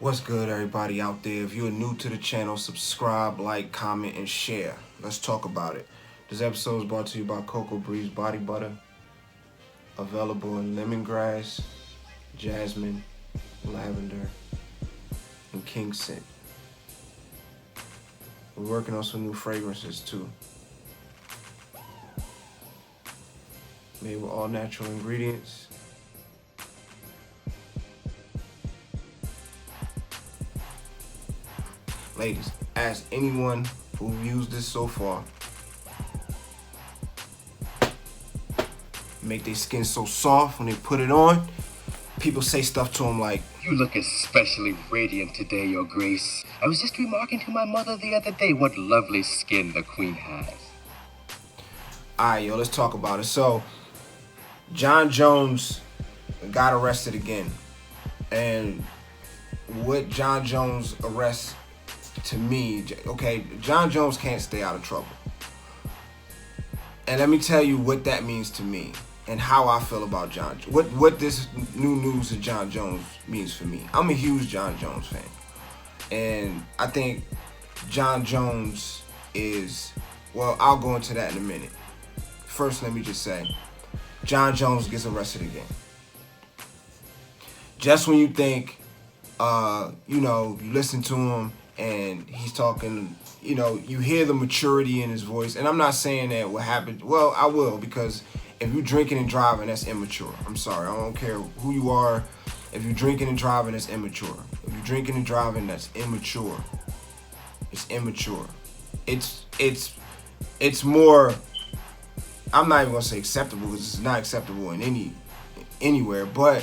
What's good, everybody out there? If you're new to the channel, subscribe, like, comment, and share. Let's talk about it. This episode is brought to you by Cocoa Breeze Body Butter, available in lemongrass, jasmine, lavender, and king scent. We're working on some new fragrances too, made with all natural ingredients. Ladies, ask anyone who used this so far. Make their skin so soft when they put it on. People say stuff to them like, "You look especially radiant today, Your Grace. I was just remarking to my mother the other day what lovely skin the Queen has." Alright, let's talk about it. So, Jon Jones got arrested again. And what Jon Jones arrest to me, okay, Jon Jones can't stay out of trouble. And let me tell you what that means to me and how I feel about Jon. What this new news of Jon Jones means for me. I'm a huge Jon Jones fan. And I think Jon Jones is, well, I'll go into that in a minute. First, let me just say, Jon Jones gets arrested again. Just when you think, you listen to him and he's talking, you hear the maturity in his voice. And I'm not saying that what happened, well, I will, because if you're drinking and driving, that's immature. I'm sorry, I don't care who you are. If you're drinking and driving, that's immature. If you're drinking and driving, that's immature. It's immature. It's more, I'm not even gonna say acceptable, because it's not acceptable in anywhere, but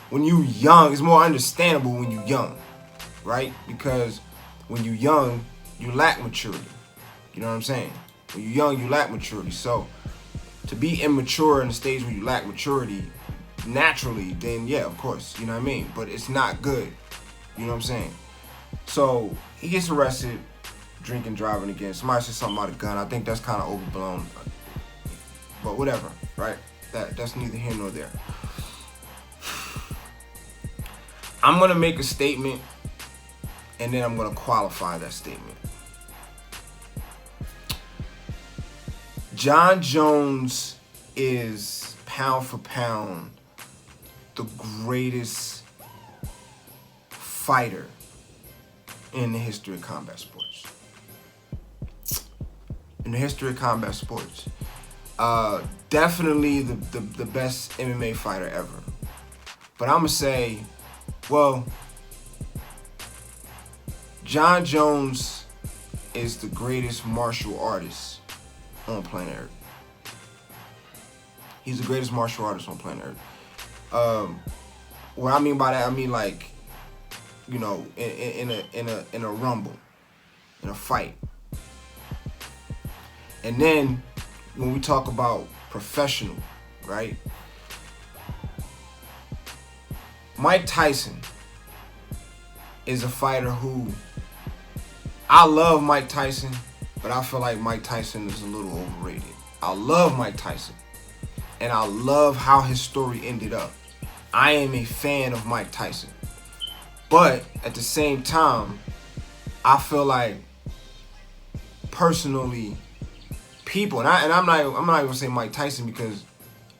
when you young, it's more understandable when you young, right? Because when you young, you lack maturity. You know what I'm saying? When you're young, you lack maturity. So to be immature in the stage where you lack maturity naturally, then yeah, of course, you know what I mean? But it's not good. You know what I'm saying? So he gets arrested, drinking, driving again. Somebody said something about a gun. I think that's kind of overblown. But whatever, right? That's neither here nor there. I'm going to make a statement, and then I'm going to qualify that statement. Jon Jones is, pound for pound, the greatest fighter in the history of combat sports. In the history of combat sports. Definitely the best MMA fighter ever. But I'm going to say, well, Jon Jones is the greatest martial artist on planet Earth. He's the greatest martial artist on planet Earth. What I mean by that, I mean like, in a rumble, in a fight. And then when we talk about professional, right? Mike Tyson is a fighter who, I love Mike Tyson, but I feel like Mike Tyson is a little overrated. I love Mike Tyson, and I love how his story ended up. I am a fan of Mike Tyson, but at the same time, I feel like personally, people, and I'm not even gonna say Mike Tyson, because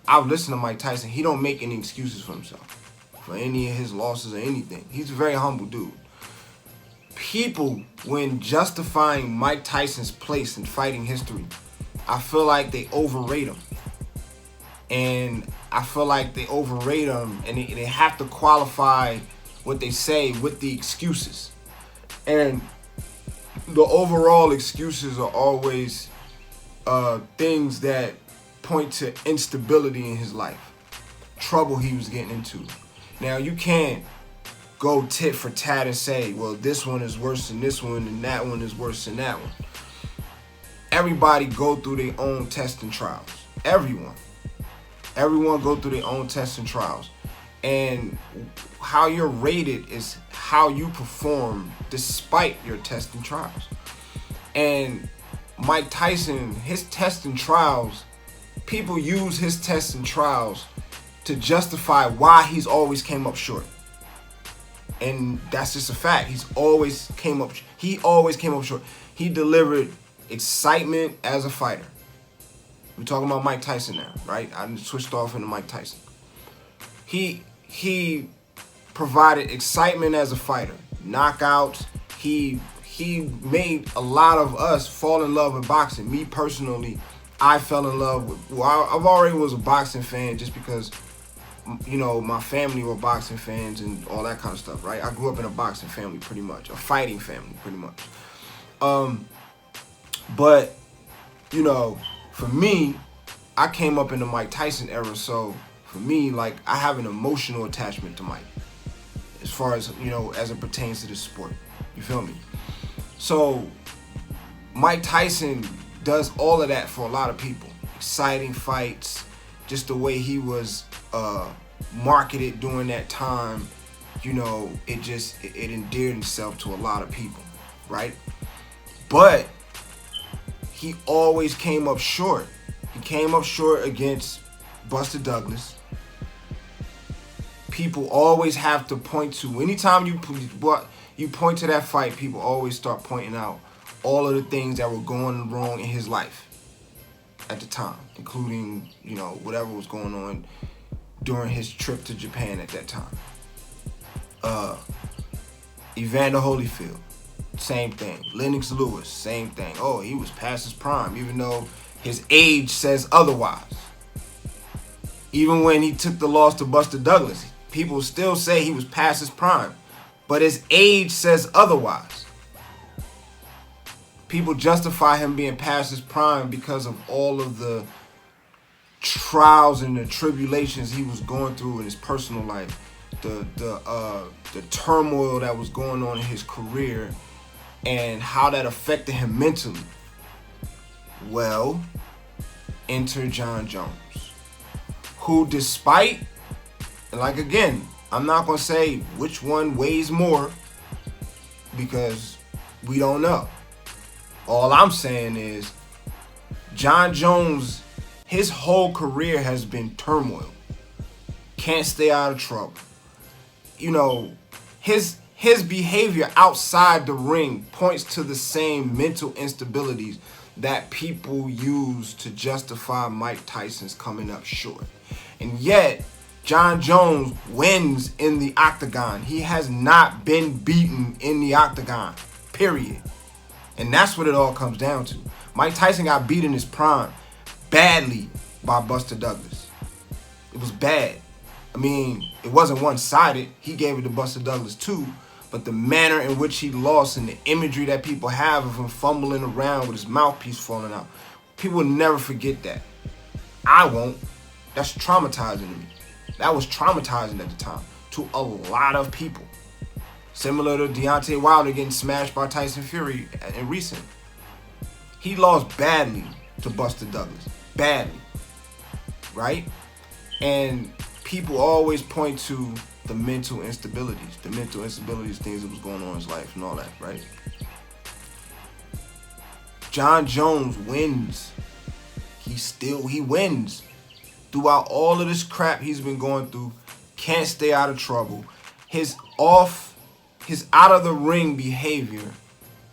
I've listened to Mike Tyson. He don't make any excuses for himself, for any of his losses or anything. He's a very humble dude. People, when justifying Mike Tyson's place in fighting history, I feel like they overrate him. And I feel like they overrate him, and they have to qualify what they say with the excuses. And the overall excuses are always things that point to instability in his life, trouble he was getting into. Now, you can't go tit for tat and say, well, this one is worse than this one, and that one is worse than that one. Everybody go through their own tests and trials. Everyone go through their own tests and trials. And how you're rated is how you perform despite your tests and trials. And Mike Tyson, his tests and trials, people use his tests and trials to justify why he's always came up short. And that's just a fact. He always came up short. He delivered excitement as a fighter. We're talking about Mike Tyson now, right? I switched off into Mike Tyson. He provided excitement as a fighter. Knockouts. He made a lot of us fall in love with boxing. Me personally, I fell in love with. Well, I've already was a boxing fan just because, you know, my family were boxing fans and all that kind of stuff, right? I grew up in a boxing family, pretty much, a fighting family, pretty much. But you know, for me, I came up in the Mike Tyson era, so for me, like, I have an emotional attachment to Mike, as far as, you know, as it pertains to this sport. You feel me? So Mike Tyson does all of that for a lot of people. Exciting fights, just the way he was marketed during that time, you know, it endeared himself to a lot of people, right? But he always came up short. He came up short against Buster Douglas. People always have to point to, anytime you point to that fight, people always start pointing out all of the things that were going wrong in his life at the time, including, you know, whatever was going on during his trip to Japan at that time. Evander Holyfield, same thing. Lennox Lewis, same thing. Oh, he was past his prime, even though his age says otherwise. Even when he took the loss to Buster Douglas, people still say he was past his prime, but his age says otherwise. People justify him being past his prime because of all of the trials and the tribulations he was going through in his personal life, the turmoil that was going on in his career, and how that affected him mentally. Well, enter Jon Jones, who, despite, like, again, I'm not going to say which one weighs more because we don't know. All I'm saying is Jon Jones, his whole career has been turmoil. Can't stay out of trouble. You know, his behavior outside the ring points to the same mental instabilities that people use to justify Mike Tyson's coming up short. And yet, Jon Jones wins in the octagon. He has not been beaten in the octagon, period. And that's what it all comes down to. Mike Tyson got beat in his prime badly by Buster Douglas. It was bad. I mean, it wasn't one-sided. He gave it to Buster Douglas too. But the manner in which he lost and the imagery that people have of him fumbling around with his mouthpiece falling out, people will never forget that. I won't. That's traumatizing to me. That was traumatizing at the time to a lot of people. Similar to Deontay Wilder getting smashed by Tyson Fury in recent. He lost badly to Buster Douglas. Badly. Right? And people always point to the mental instabilities. Things that was going on in his life and all that, right? Jon Jones wins. He wins. Throughout all of this crap he's been going through, can't stay out of trouble. His out of the ring behavior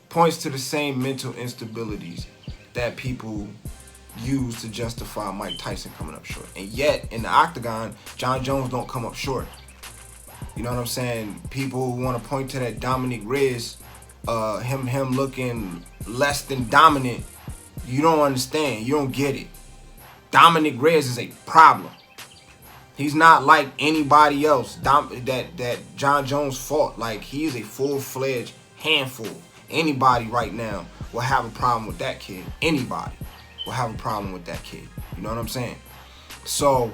points to the same mental instabilities that people use to justify Mike Tyson coming up short. And yet, in the octagon, Jon Jones don't come up short. You know what I'm saying? People want to point to that Dominic Reyes, him looking less than dominant. You don't understand. You don't get it. Dominic Reyes is a problem. He's not like anybody else that Jon Jones fought. Like, he is a full-fledged handful. Anybody right now will have a problem with that kid. Anybody will have a problem with that kid. You know what I'm saying? So,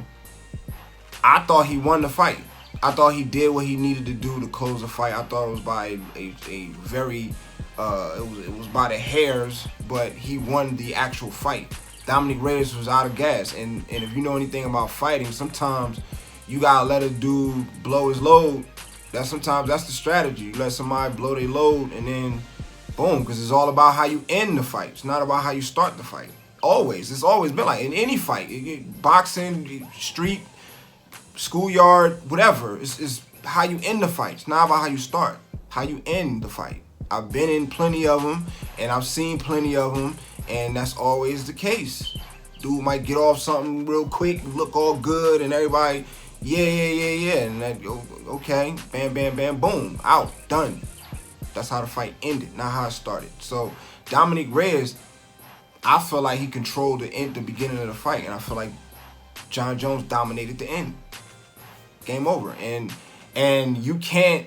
I thought he won the fight. I thought he did what he needed to do to close the fight. I thought it was by a very, it was by the hairs, but he won the actual fight. Dominic Reyes was out of gas, and if you know anything about fighting, sometimes you gotta let a dude blow his load. Sometimes that's the strategy. You let somebody blow their load, and then boom, because it's all about how you end the fight. It's not about how you start the fight. Always, it's always been like in any fight, boxing, street, schoolyard, whatever. It's how you end the fight. It's not about how you start. How you end the fight. I've been in plenty of them, and I've seen plenty of them, and that's always the case. Dude might get off something real quick, look all good, and everybody, yeah, and that, okay, bam, bam, bam, boom, out, done. That's how the fight ended, not how it started. So Dominic Reyes, I feel like he controlled the beginning of the fight, and I feel like Jon Jones dominated the end. Game over, and you can't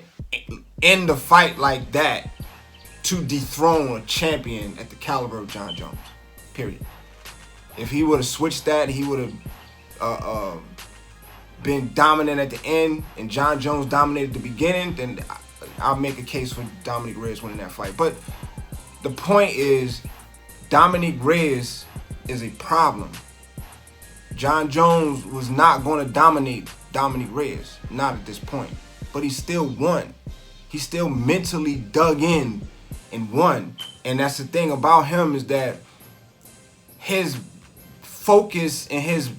end the fight like that to dethrone a champion at the caliber of Jon Jones. Period. If he would have switched that, he would have been dominant at the end, and Jon Jones dominated the beginning, then I'll make a case for Dominic Reyes winning that fight. But the point is, Dominic Reyes is a problem. Jon Jones was not going to dominate Dominic Reyes, not at this point. But he still won. He still mentally dug in and won. And that's the thing about him, is that his focus and his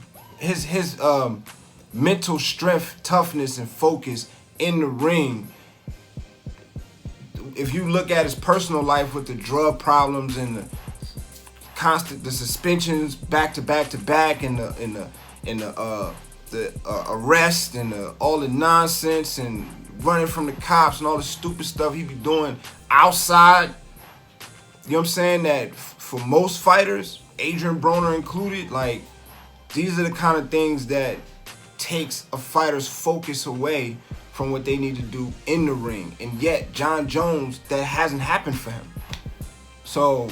mental strength, toughness, and focus in the ring. If you look at his personal life with the drug problems and the suspensions back to back to back, and the arrest and all the nonsense and running from the cops and all the stupid stuff he be doing outside, you know what I'm saying? That for most fighters, Adrian Broner included, like, these are the kind of things that takes a fighter's focus away from what they need to do in the ring. And yet, Jon Jones, that hasn't happened for him. So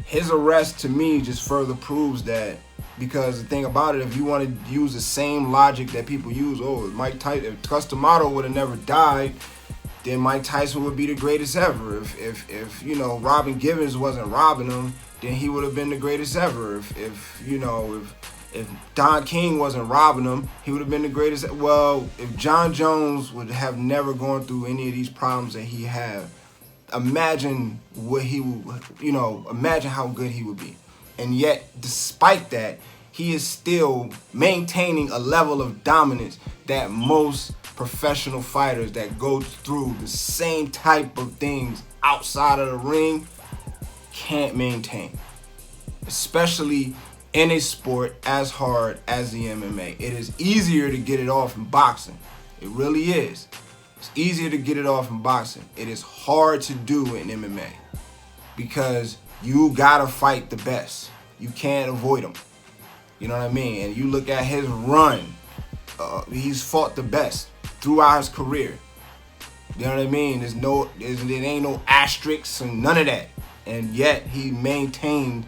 his arrest, to me, just further proves that. Because the thing about it, if you want to use the same logic that people use, Mike Tyson, if Customato would have never died, then Mike Tyson would be the greatest ever. If you know, Robin Givens wasn't robbing him, then he would have been the greatest ever. If Don King wasn't robbing him, he would have been the greatest. Well, if Jon Jones would have never gone through any of these problems that he had, imagine what he would, imagine how good he would be. And yet, despite that, he is still maintaining a level of dominance that most professional fighters that go through the same type of things outside of the ring can't maintain. Especially in a sport as hard as the MMA. It is easier to get it off in boxing. It really is. It's easier to get it off in boxing. It is hard to do in MMA because you gotta fight the best. You can't avoid them. You know what I mean? And you look at his run. He's fought the best throughout his career. You know what I mean? There ain't no asterisks and none of that. And yet he maintained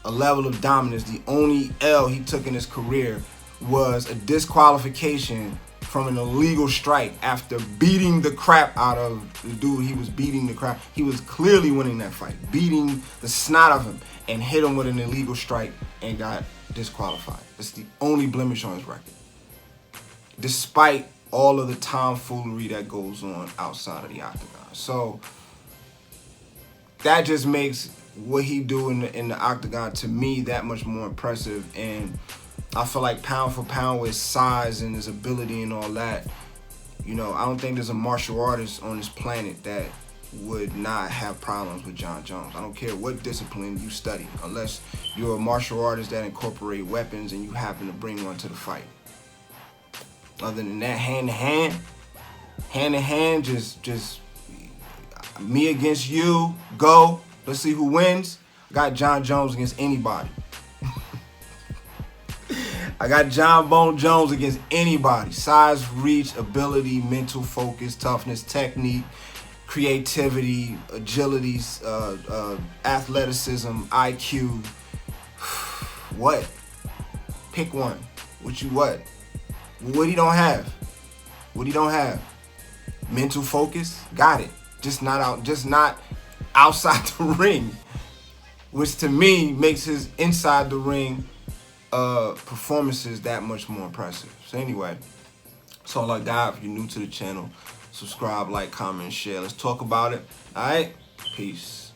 a level of dominance. The only L he took in his career was a disqualification from an illegal strike after beating the crap out of the dude he was beating the crap. He was clearly winning that fight, beating the snot of him, and hit him with an illegal strike and got disqualified. That's the only blemish on his record. Despite all of the tomfoolery that goes on outside of the octagon. So that just makes what he do in the octagon, to me, that much more impressive. And I feel like pound for pound, with his size and his ability and all that, I don't think there's a martial artist on this planet that would not have problems with Jon Jones. I don't care what discipline you study, unless you're a martial artist that incorporate weapons and you happen to bring one to the fight. Other than that, hand to hand, just me against you, go. Let's see who wins. I got Jon Jones against anybody. I got Jon Bone Jones against anybody. Size, reach, ability, mental focus, toughness, technique, creativity, agility, athleticism, IQ. What? Pick one. What he don't have? What he don't have? Mental focus? Got it. Just not outside the ring, which to me makes his inside the ring performances that much more impressive. So anyway, that's all I got. If you're new to the channel, subscribe, like, comment, share. Let's talk about it. All right? Peace.